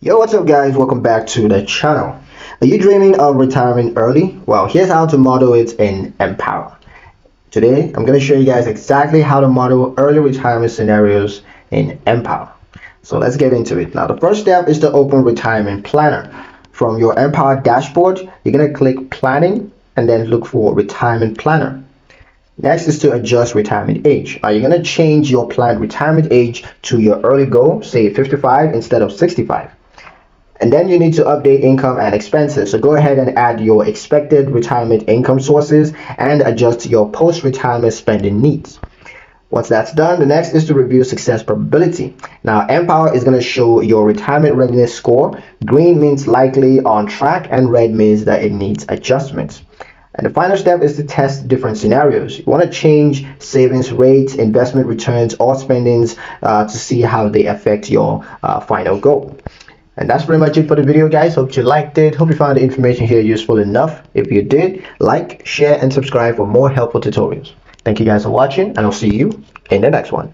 Yo, what's up guys? Welcome back to the channel. Are you dreaming of retiring early? Well, here's how to model it in Empower. Today, I'm going to show you guys exactly how to model early retirement scenarios in Empower. So let's get into it. Now, the first step is to open Retirement Planner. From your Empower dashboard, you're going to click Planning and then look for Retirement Planner. Next is to adjust retirement age. Now, you're going to change your planned retirement age to your early goal, say 55 instead of 65. And then you need to update income and expenses. So go ahead and add your expected retirement income sources and adjust your post-retirement spending needs. Once that's done, the next is to review success probability. Now, Empower is going to show your retirement readiness score. Green means likely on track, and red means that it needs adjustments. And the final step is to test different scenarios. You want to change savings rates, investment returns, or spendings to see how they affect your final goal. And that's pretty much it for the video, guys. Hope you liked it. Hope you found the information here useful enough. If you did, like, share, and subscribe for more helpful tutorials. Thank you guys for watching, and I'll see you in the next one.